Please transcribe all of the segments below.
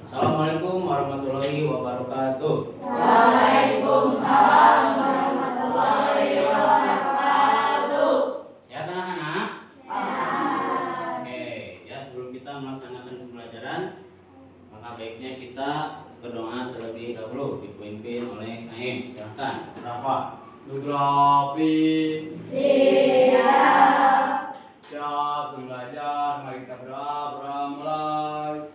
Assalamualaikum warahmatullahi wabarakatuh. Waalaikumsalam warahmatullahi wabarakatuh. Sehat anak-anak? Sehat. Oke, ya sebelum kita melaksanakan pembelajaran, maka baiknya kita berdoa terlebih dahulu dipimpin oleh Naim. Silakan, Rafa. Nugrafi Siap. siap belajar. Mari kita berdoa mulai.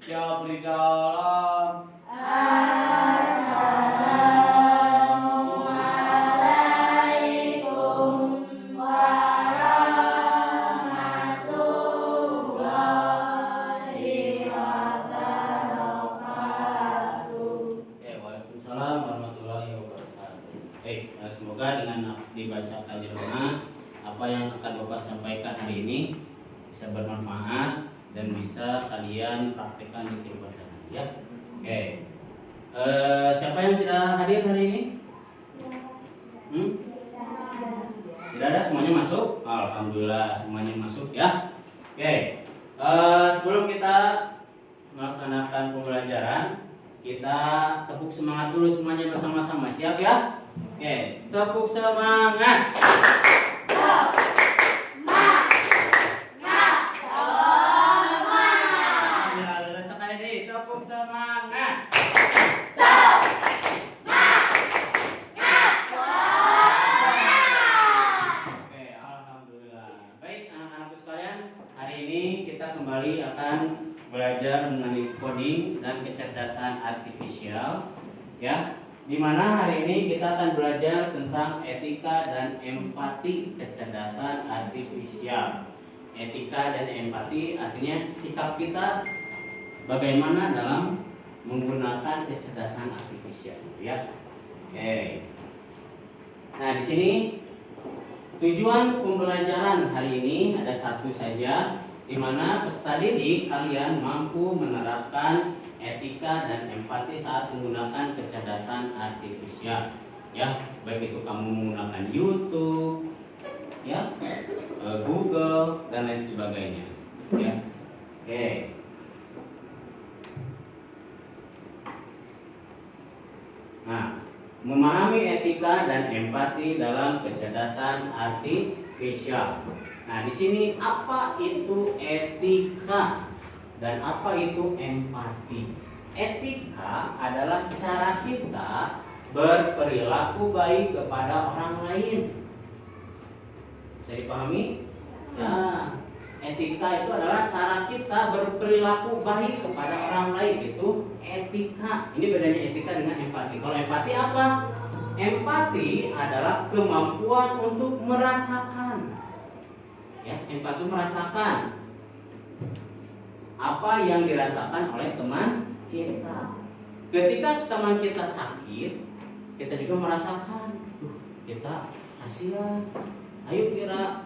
Siap berjalan. Assalamualaikum warahmatullahi wabarakatuh. Oke, waalaikumsalam warahmatullahi wabarakatuh. Semoga dengan dibacakan di rumah apa yang akan Bapak sampaikan hari ini bisa bermanfaat dan bisa kalian praktekkan di kehidupan sehari-hari ya. Oke. Siapa yang tidak hadir hari ini? Tidak ada, semuanya masuk? Alhamdulillah semuanya masuk ya. Oke. Sebelum kita melaksanakan pembelajaran, kita tepuk semangat dulu semuanya bersama-sama. Siap ya? Oke, tepuk semangat. Alhamdulillah, sekali lagi tepuk semangat. Oke, alhamdulillah. Baik anak-anakku sekalian, hari ini kita kembali akan belajar mengenai coding dan kecerdasan artifisial, ya. Dimana hari ini kita akan belajar tentang etika dan empati kecerdasan artifisial. Etika dan empati artinya sikap kita bagaimana dalam menggunakan kecerdasan artifisial, ya. Oke. Nah, di sini tujuan pembelajaran hari ini ada satu saja, di mana peserta didik kalian mampu menerapkan etika dan empati saat menggunakan kecerdasan artifisial, ya, baik itu kamu menggunakan YouTube, ya, Google dan lain sebagainya, ya. Oke. Nah, memahami etika dan empati dalam kecerdasan artifisial. Nah, di sini apa itu etika dan apa itu empati? Etika adalah cara kita berperilaku baik kepada orang lain. Bisa dipahami? Nah, etika itu adalah cara kita berperilaku baik kepada orang lain, itu etika. Ini bedanya etika dengan empati. Kalau empati apa? Empati adalah kemampuan untuk merasakan. Ya, empati itu merasakan apa yang dirasakan oleh teman kita. Ketika teman kita sakit, kita juga merasakan, kita kasihan. Ayo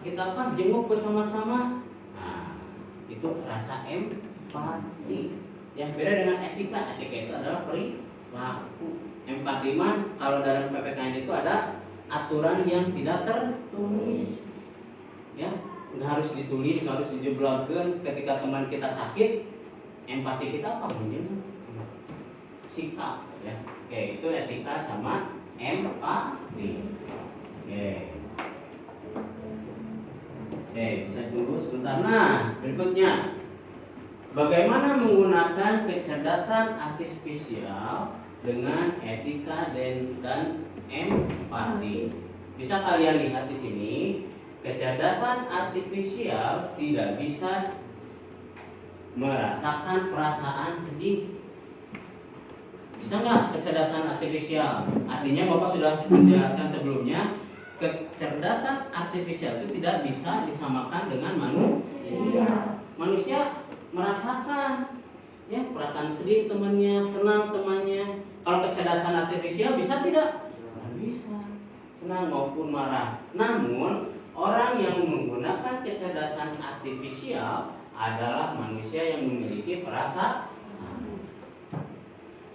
kita apa? Jenguk bersama-sama. Nah, itu rasa empati. Yang beda dengan etika. Etika itu adalah perilaku. Empati mah kalau dalam PPKN itu ada aturan yang tidak tertulis. Ya, nggak harus ditulis, nggak harus dijeblokkan. Ketika teman kita sakit, empati kita apa? Menjenguk. Sikap, ya. Oke, itu etika sama empati. Oke, bisa tunggu sebentar. Nah, berikutnya, bagaimana menggunakan kecerdasan artifisial dengan etika dan empati? Bisa kalian lihat di sini, kecerdasan artifisial tidak bisa merasakan perasaan sedih. Bisa nggak kecerdasan artifisial? Artinya Bapak sudah menjelaskan sebelumnya, kecerdasan artifisial itu tidak bisa disamakan dengan manusia. Manusia merasakan ya perasaan sedih temannya, senang temannya. Kalau kecerdasan artifisial bisa tidak? Tidak bisa. Senang maupun marah. Namun orang yang menggunakan kecerdasan artifisial adalah manusia yang memiliki perasaan.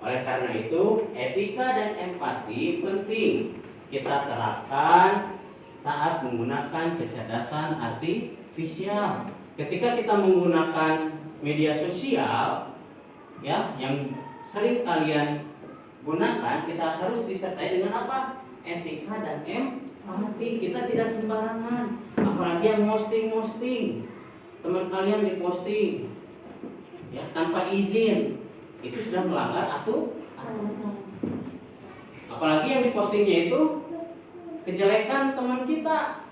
Oleh karena itu, etika dan empati penting kita terapkan saat menggunakan kecerdasan artifisial. Ketika kita menggunakan media sosial, ya, yang sering kalian gunakan, kita harus disertai dengan apa? Etika dan empati. Kita tidak sembarangan. Apalagi yang posting, teman kalian diposting, ya, tanpa izin. Itu sudah melanggar aturan. Apalagi yang dipostingnya itu kejelekan teman kita,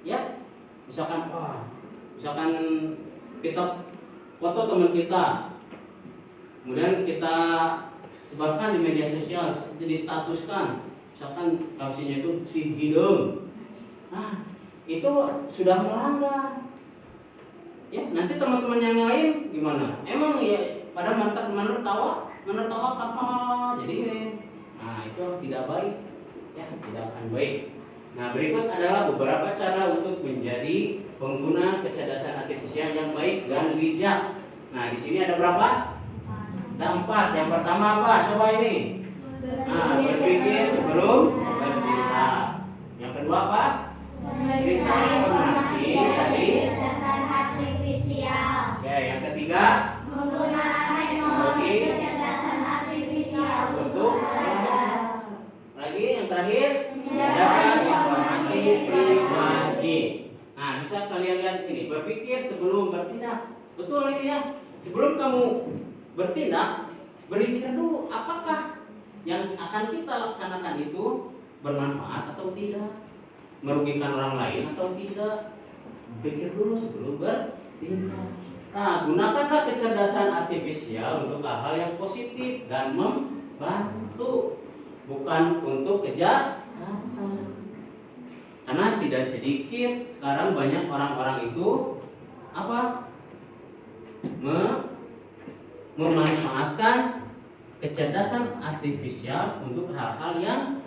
ya, misalkan kita foto teman kita, kemudian kita sebarkan di media sosial, distatuskan, misalkan captionnya itu si hidung. Nah, itu sudah melanggar. Ya, nanti teman-teman yang lain gimana? Emang ya pada menurut tawa apa? Jadi, nah itu tidak baik, ya, tidak akan baik. Nah, berikut adalah beberapa cara untuk menjadi pengguna kecerdasan artifisial yang baik dan bijak. Nah, di sini ada berapa? Ada 4. Yang pertama apa? Coba ini. Nah, berpikir sebelum bertindak. Yang kedua apa? Periksa informasi dari. Oke, yang ketiga, Menggunakan teknologi kecerdasan artifisial untuk lagi yang terakhir, menjaga informasi pribadi. Nah, bisa kalian lihat di sini, berpikir sebelum bertindak. Betul ini ya. Sebelum kamu bertindak, berpikir dulu apakah yang akan kita laksanakan itu bermanfaat atau tidak, merugikan orang lain atau tidak. Pikir dulu sebelum bertindak. Nah, gunakanlah kecerdasan artifisial untuk hal-hal yang positif dan membantu, bukan untuk kejahatan. Karena tidak sedikit sekarang banyak orang-orang itu apa? Memanfaatkan kecerdasan artifisial untuk hal-hal yang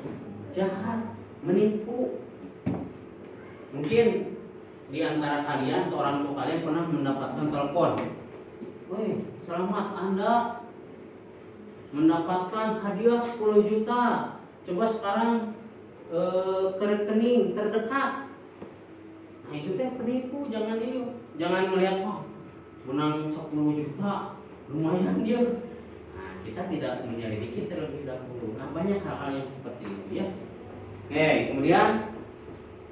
jahat, menipu. Mungkin di antara kalian atau orang tua kalian pernah mendapatkan telepon, "Woi, selamat, Anda mendapatkan hadiah 10 juta. Coba sekarang ke rekening terdekat." Nah, itu teh penipu. Jangan melihat, "Wah, menang 10 juta, lumayan dia." Nah, kita tidak menyelidiki terlebih dahulu. Nah, banyak hal-hal yang seperti itu, ya. Oke, kemudian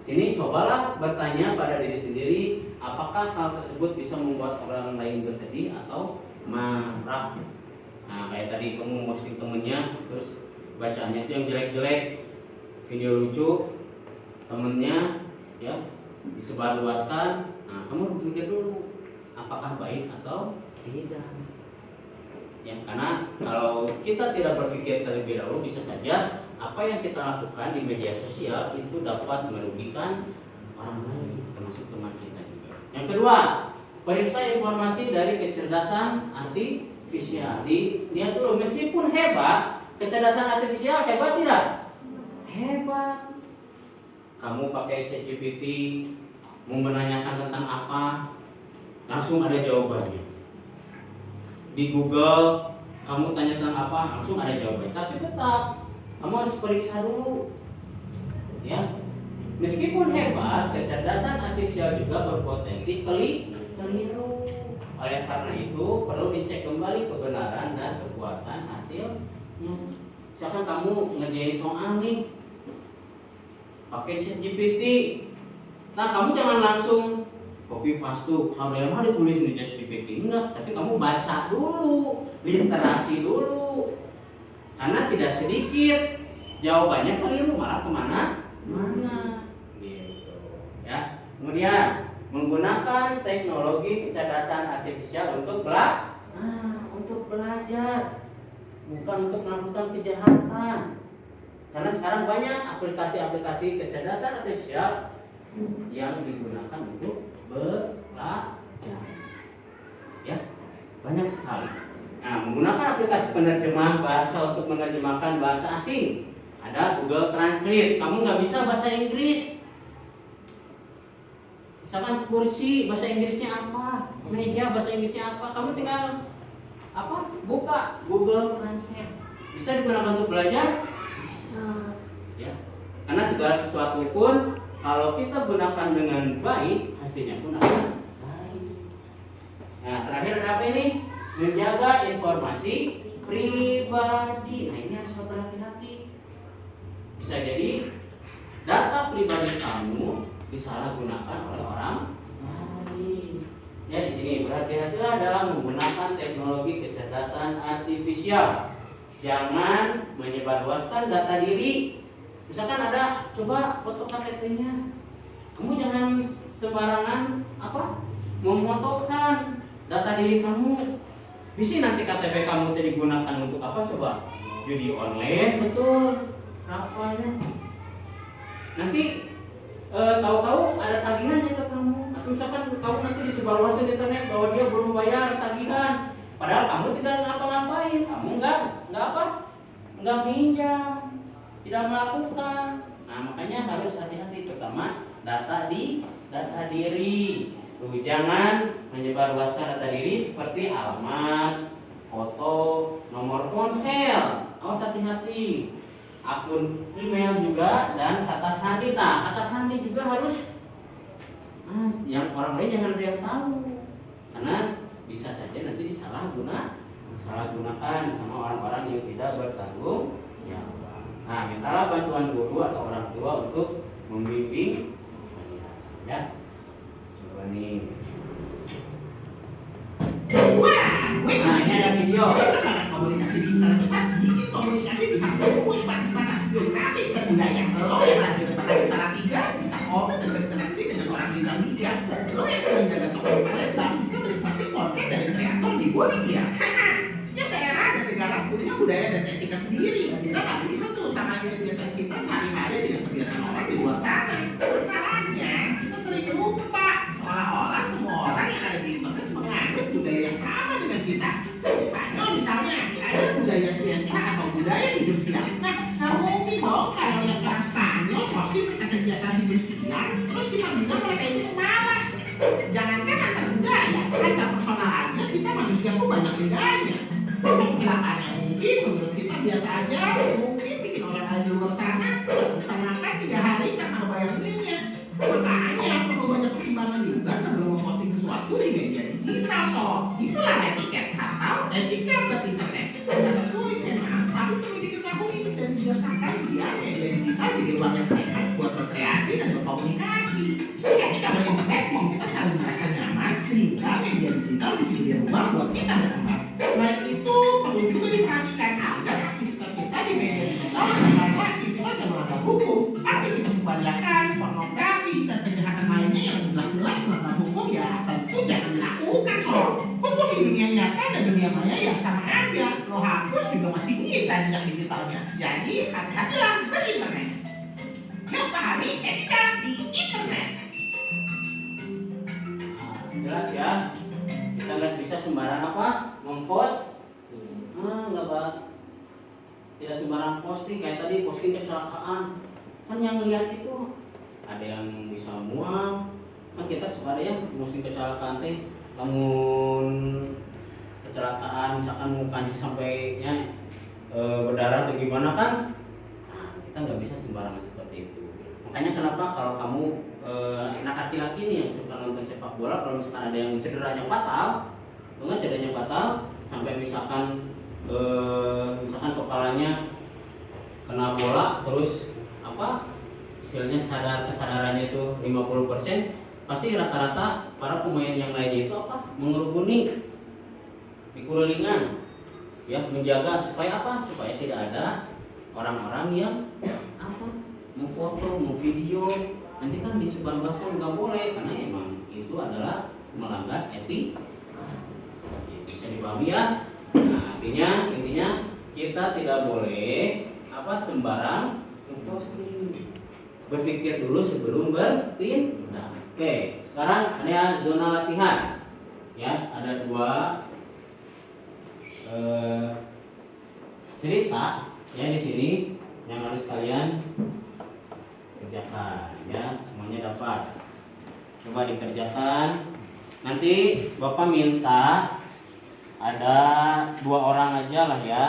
sini cobalah bertanya pada diri sendiri, apakah hal tersebut bisa membuat orang lain bersedih atau marah. Nah, kayak tadi kamu posting temennya, terus bacanya itu yang jelek-jelek, video lucu temennya, ya, disebarluaskan. Nah, kamu pikir dulu apakah baik atau tidak. Ya, karena kalau kita tidak berpikir terlebih dahulu, bisa saja apa yang kita lakukan di media sosial itu dapat merugikan orang lain, termasuk teman kita juga. Yang kedua, periksa informasi dari kecerdasan artifisial. Lihat dulu, meskipun hebat, kecerdasan artifisial hebat tidak? Hebat. Kamu pakai ChatGPT, mau menanyakan tentang apa, langsung ada jawabannya. Di Google, kamu tanya tentang apa, langsung ada jawabannya. Tapi tetap, kamu harus periksa dulu. Ya, meskipun hebat, kecerdasan artifisial juga berpotensi keliru. Oleh karena itu, perlu dicek kembali kebenaran dan kekuatan hasilnya. Misalkan kamu ngerjain soal nih, pakai ChatGPT, nah kamu jangan langsung copy paste tuh, hal yang mana ditulis di ChatGPT, enggak. Tapi kamu baca dulu, literasi dulu, karena tidak sedikit jawabannya keliru, malah kemana? Gitu ya. Kemudian menggunakan teknologi kecerdasan artifisial untuk belajar, bukan untuk melakukan kejahatan. Karena sekarang banyak aplikasi-aplikasi kecerdasan artifisial yang digunakan untuk belajar. Ya, banyak sekali. Nah, menggunakan aplikasi penerjemah bahasa untuk menerjemahkan bahasa asing. Ada Google Translate. Kamu nggak bisa bahasa Inggris. Misalkan kursi bahasa Inggrisnya apa, meja bahasa Inggrisnya apa, kamu tinggal buka Google Translate. Bisa digunakan untuk belajar? Bisa. Ya. Karena segala sesuatu pun kalau kita gunakan dengan baik, hasilnya pun akan baik. Nah, terakhir ada apa ini? Menjaga informasi pribadi. Nah, ini harus berhati-hati. Bisa jadi data pribadi kamu disalahgunakan oleh orang lain. Ya, di sini berhati-hatilah dalam menggunakan teknologi kecerdasan artifisial. Jangan menyebarluaskan data diri. Misalkan ada, coba foto KTP-nya. Kamu jangan sembarangan memotokan data diri kamu. Bisa nanti KTP kamu digunakan untuk apa coba? Judi online, betul. Apanya? Nanti tahu-tahu ada tagihannya ke kamu. Atau misalkan kamu nanti disebarluaskan di internet bahwa dia belum bayar tagihan. Padahal kamu tidak ngapa-ngapain. Kamu nggak minjam, tidak melakukan. Nah, makanya harus hati-hati, terutama data diri. Tuh, jangan menyebarluaskan data diri seperti alamat, foto, nomor ponsel. Awas, hati-hati. Akun email juga dan kata sandi. Nah, kata sandi juga harus yang orang lain jangan ada yang tahu, karena bisa saja nanti disalahgunakan sama orang-orang yang tidak bertanggung jawab. Nah, mintalah bantuan guru atau orang tua untuk membimbing ya. Coba nih. Nah, ini ada video. Komunikasi digital besar, bikin komunikasi bisa fokus batas geografis dan budaya. Lo yang lahir di Padang Salatiga bisa komen dan berinteraksi dengan orang di Zambia. Lo yang sering jaga toko di Palembang bisa menikmati konten dari kreator di Bolivia. Setiap daerah dan negara punya budaya dan etika sendiri. Kita nggak bisa tuh sama kebiasaan kita sehari-hari dengan kebiasaan orang di luar sana. Masalahnya kita sering lupa, seolah-olah semua orang yang ada di internet menganut budaya yang sama dengan kita. Spanyol misalnya, ada budaya siesta atau budaya tidur siang. Nah, nggak mungkin dong kalau yang orang Spanyol pasti kegiatan tidur siang, terus kita bilang mereka itu malas. Jangankan antar budaya, antar personal aja kita manusia tuh banyak bedanya. Kecelakaan yang mungkin menurut kita biasa aja, mungkin bikin orang lain di luar sana nggak bisa makan 3 hari karena bayar bilnya. Makanya perlu banyak pertimbangan juga sebelum memposting sesuatu di media digital. Itulah etiket atau etika berinternet. Tidak tertulis memang, tapi perlu diketahui dan dirasakan biar media digital jadi ruang yang sehat buat berkreasi dan berkomunikasi. Etika berinternet mau kita saling merasa nyaman sehingga media digital bisa jadi ruang buat kita berkembang. Selain itu, perlu juga diperhatikan agar aktivitas kita di media digital adalah aktivitas yang melanggar hukum, aktivitas kebanyakan, pornografi, dan kejahatan lainnya yang jelas-jelas melanggar hukum ya tentu jangan dilakukan. Hukum di dunia nyata dan dunia maya ya sama aja. Lo hapus juga masih bisa jejak digitalnya. Jadi hati-hatilah berinternet. Yuk pahami etika di internet. tidak sembarang posting kayak tadi posting kecelakaan. Kan yang lihat itu ada yang bisa mual. Kan kita suka ada yang posting kecelakaan teh, namun kecelakaan misalkan mukanya sampai berdarah atau gimana kan. Nah, kita nggak bisa sembarangan seperti itu. Makanya kenapa kalau kamu anak laki-laki nih yang suka nonton sepak bola, kalau misalkan ada yang cederanya fatal, dengan cederanya fatal sampai misalkan kepalanya kena bola terus istilahnya kesadarannya itu 50%, pasti rata-rata para pemain yang lainnya itu mengerubuni dikulilingan ya, menjaga supaya supaya tidak ada orang-orang yang memfoto, memvideo, nanti kan disebar-luaskan nggak boleh karena emang itu adalah melanggar etika. Bisa dipahami ya? Nah, intinya kita tidak boleh sembarang memposting. Berpikir dulu sebelum bertindak. Oke, sekarang ada zona latihan. Ya, ada 2 cerita ya di sini yang harus kalian kerjakan ya, semuanya dapat. Coba dikerjakan. Nanti Bapak minta ada 2 orang aja lah ya.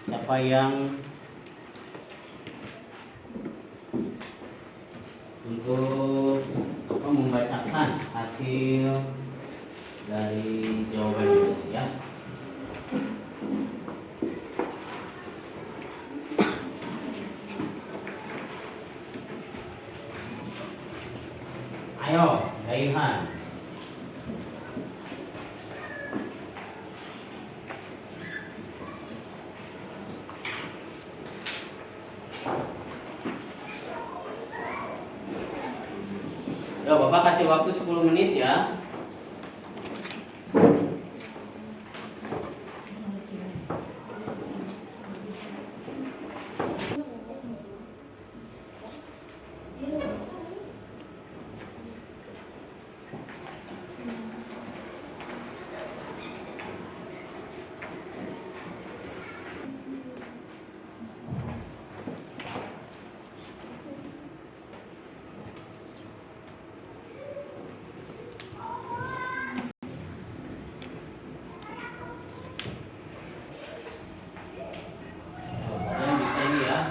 Siapa yang untuk membacakan hasil dari jawaban itu ya. Ayo, Daihan. Yo, Bapak kasih waktu 10 menit ya.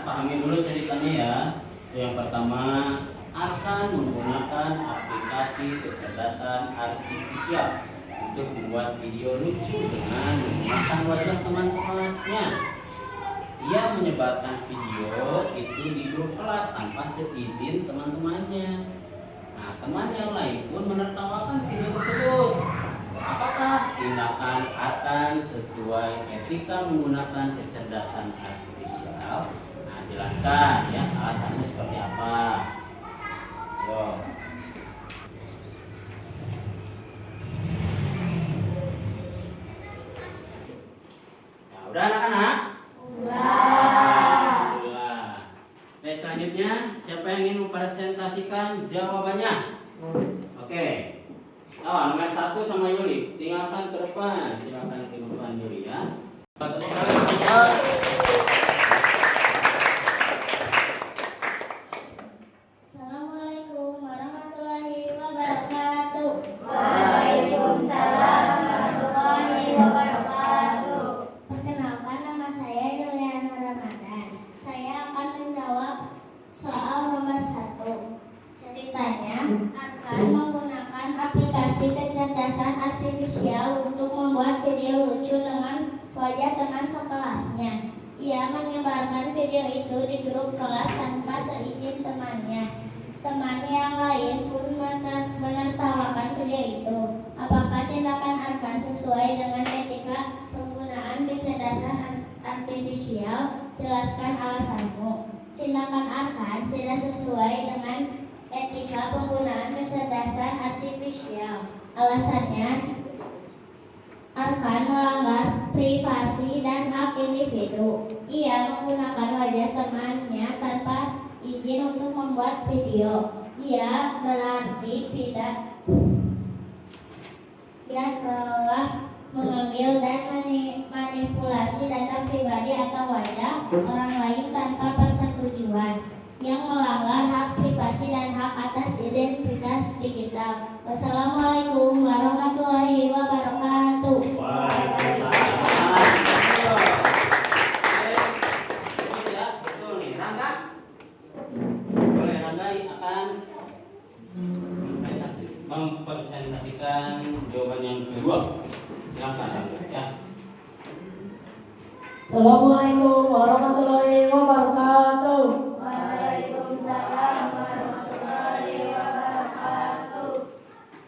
Pahami dulu ceritanya ya. Yang pertama, akan menggunakan aplikasi kecerdasan artifisial untuk membuat video lucu dengan menggunakan wajah teman sekelasnya. Ia menyebarkan video itu di grup kelas tanpa seizin teman-temannya. Nah, teman yang lain pun menertawakan video tersebut. Apakah tindakan akan sesuai etika menggunakan kecerdasan artifisial? Jelaskan ya alasannya seperti apa. Yo. Nah, udah anak-anak? Udah. Oke, selanjutnya siapa yang ingin mempresentasikan jawabannya? Oke. Nomor 1 sama Yuli. Tinggalkan ke depan. Silakan ke depan Yuli ya. Akan menggunakan aplikasi kecerdasan artifisial untuk membuat video lucu dengan wajah teman sekelasnya. Ia menyebarkan video itu di grup kelas tanpa seizin temannya. Teman yang lain pun menertawakan video itu. Apakah tindakan Arkan sesuai dengan etika penggunaan kecerdasan artifisial? Jelaskan alasanmu. Tindakan Arkan tidak sesuai dengan etika penggunaan kecerdasan artifisial. Alasannya, Arkan melanggar privasi dan hak individu. Ia menggunakan wajah temannya tanpa izin untuk membuat video. Ia berarti ia telah mengambil dan manipulasi data pribadi atau wajah orang lain tanpa persetujuan, yang melanggar hak privasi dan hak atas identitas digital. Wassalamualaikum warahmatullahi wabarakatuh. Betul nih, Rangga. Boleh Rangga akan mempresentasikan jawaban yang kedua. Silakan Rangga ya. Assalamualaikum warahmatullahi wabarakatuh. Waalaikumsalam warahmatullahi wabarakatuh.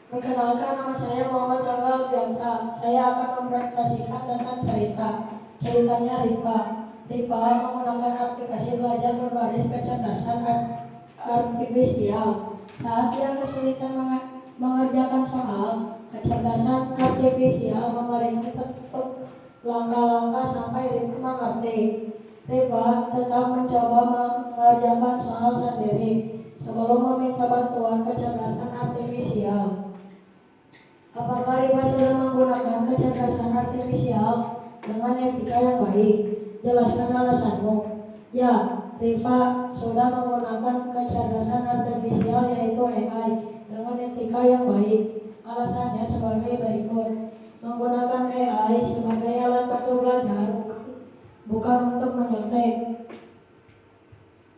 Perkenalkan, nama saya Muhammad Rangga Alfiansa. Saya akan mempresentasikan tentang cerita. Ceritanya Rifa. Rifa menggunakan aplikasi belajar berbasis kecerdasan artifisial. Saat ia kesulitan mengerjakan soal, kecerdasan artifisial memberikan petunjuk langkah-langkah sampai Rifa mengerti. Rifa tetap mencoba mengerjakan soal sendiri sebelum meminta bantuan kecerdasan artifisial. Apakah Rifa sudah menggunakan kecerdasan artifisial dengan etika yang baik? Jelaskan alasanmu. Ya, Rifa sudah menggunakan kecerdasan artifisial yaitu AI dengan etika yang baik. Alasannya sebagai berikut. Menggunakan AI sebagai alat bantu belajar bukan untuk menyontek.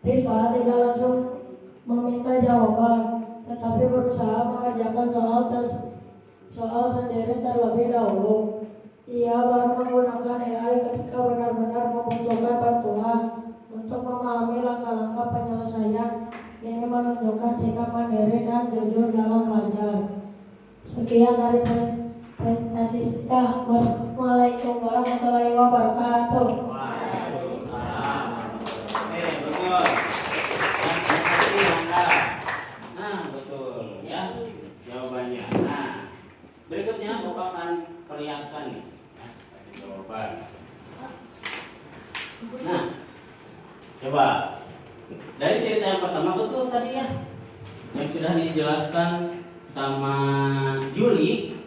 Rifa tidak langsung meminta jawaban, tetapi berusaha mengerjakan soal sendiri terlebih dahulu. Ia baru menggunakan AI ketika benar-benar membutuhkan bantuan untuk memahami langkah-langkah penyelesaian. Ini menunjukkan sikap mandiri dan jujur dalam belajar. Sekian dari presentasi saya. Wassalamualaikum warahmatullahi wabarakatuh. Waalaikumsalam. Betul. Terima kasih Rangga. Nah, betul ya jawabannya. Nah, berikutnya Bapak akan perlihatkan nih ya, jawaban. Nah, coba dari cerita yang pertama betul tadi ya, yang sudah dijelaskan sama Juli.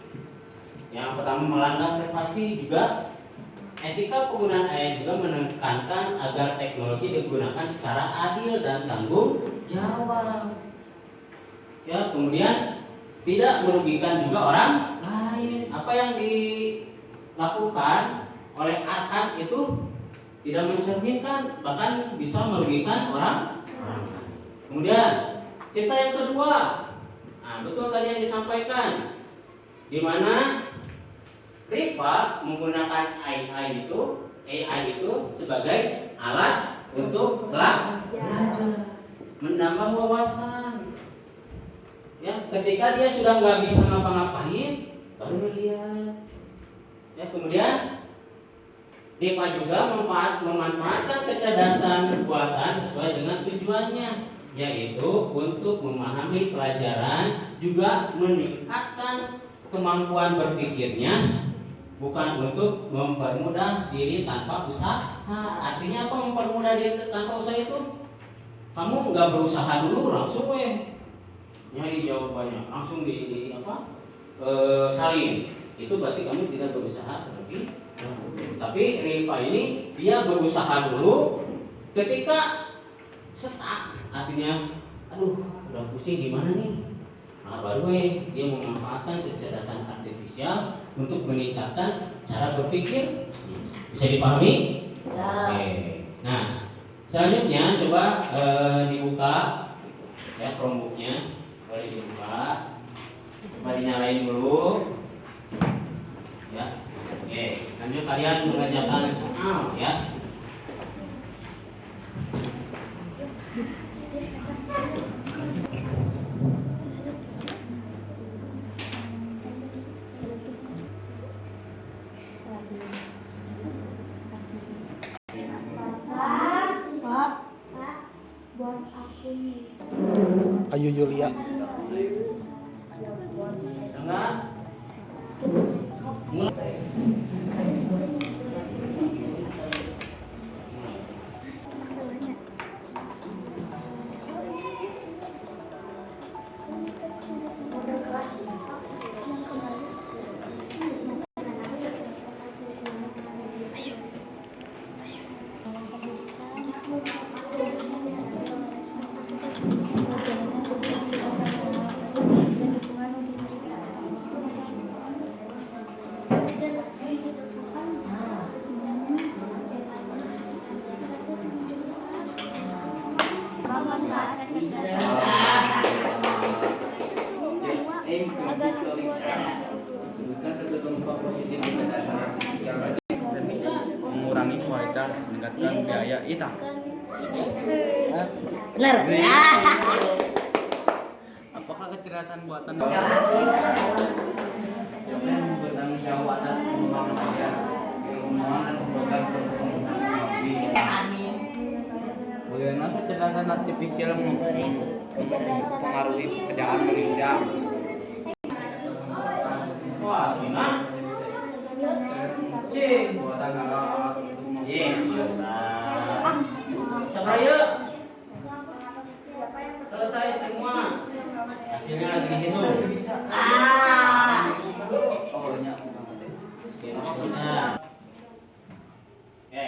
Yang pertama melanggar privasi, juga etika penggunaan AI juga menekankan agar teknologi digunakan secara adil dan tanggung jawab. Ya, kemudian tidak merugikan juga orang lain. Apa yang dilakukan oleh Arkan itu tidak mencerminkan, bahkan bisa merugikan orang lain. Kemudian cerita yang kedua, nah betul tadi yang disampaikan, di mana Rifa menggunakan AI itu sebagai alat untuk belajar, menambah wawasan. Ya, ketika dia sudah nggak bisa ngapa-ngapain, baru lihat. Ya, kemudian Rifa juga memanfaatkan kecerdasan buatan sesuai dengan tujuannya, yaitu untuk memahami pelajaran, juga meningkatkan kemampuan berpikirnya, bukan untuk mempermudah diri tanpa usaha. Artinya apa mempermudah diri tanpa usaha itu? Kamu nggak berusaha dulu langsung nyari jawabannya, langsung salin. Itu berarti kamu tidak berusaha terlebih dahulu. Tapi Rifa ini dia berusaha dulu, ketika stuck, artinya aduh udah pusing gimana nih. Nah, baru dia memanfaatkan kecerdasan artifisial untuk meningkatkan cara berpikir. Bisa dipahami? Ya. Oke. Nah, selanjutnya coba dibuka ya Chromebooknya, boleh dibuka. Coba dinyalain dulu. Ya. Oke. Selanjutnya kalian mengerjakan soal ya. Ayu Yulia. Enggak? Mulai. kita harus meningkatkan biaya kita. Benar. Apakah kecerdasan buatan yang bertanggung jawab atas pengembangan ajar, ilmuwan dan program teknologi? Bagaimana kecerdasan artifisial mempengaruhi pekerjaan manusia? Wah, gimana? Cing. Buatan alat untuk Sabraya. Selesai semua. Hasilnya lagi dihitung. Oh, banyak. Nah. Oke,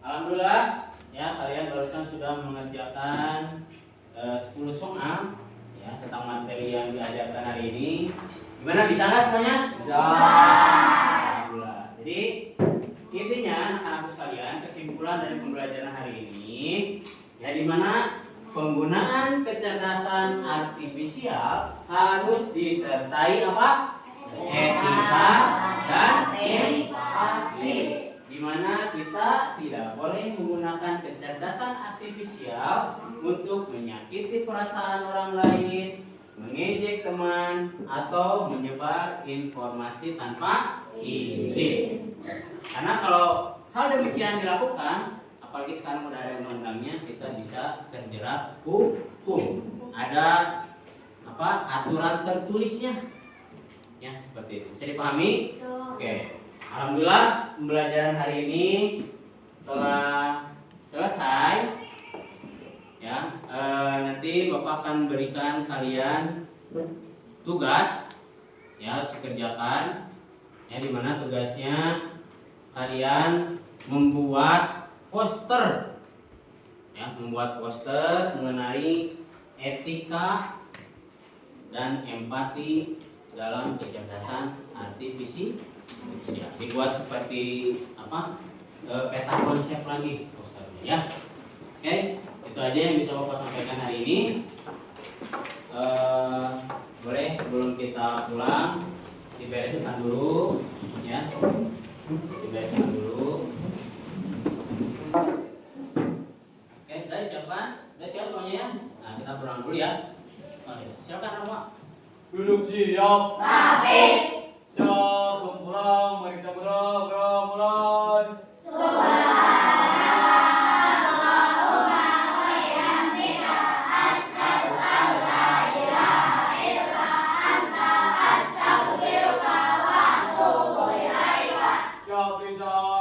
alhamdulillah ya kalian barusan sudah mengerjakan 10 soal ya tentang materi yang diajarkan hari ini. Gimana, bisa nggak semuanya? Ya. Alhamdulillah. Jadi intinya anak-anakku sekalian, kesimpulan dari pembelajaran hari ini ya di mana penggunaan kecerdasan artifisial harus disertai apa? Etika dan empati. Di mana kita tidak boleh menggunakan kecerdasan artifisial untuk menyakiti perasaan orang lain, mengejek teman, atau menyebar informasi tanpa izin. Karena kalau hal demikian dilakukan, apalagi sekarang udah ada undang-undangnya, kita bisa terjerat hukum. Ada aturan tertulisnya, ya seperti itu. Bisa dipahami? Oke. Alhamdulillah pembelajaran hari ini telah selesai. Ya, nanti Bapak akan berikan kalian tugas, ya harus dikerjakan. Ya, dimana tugasnya kalian membuat poster, ya membuat poster mengenai etika dan empati dalam kecerdasan artifisial. Dibuat seperti peta konsep lagi posternya ya. Oke, itu aja yang bisa Bapak sampaikan hari ini. Boleh sebelum kita pulang dibereskan dulu ya. Dibereskan dulu. Oke, dari siapa? Dari siapa semuanya ya? Nah, kita pulang dulu ya. Silakan Rama. Duduk siap. Siap, pulang. Mari kita bergerak mulai. Siap, Rizal.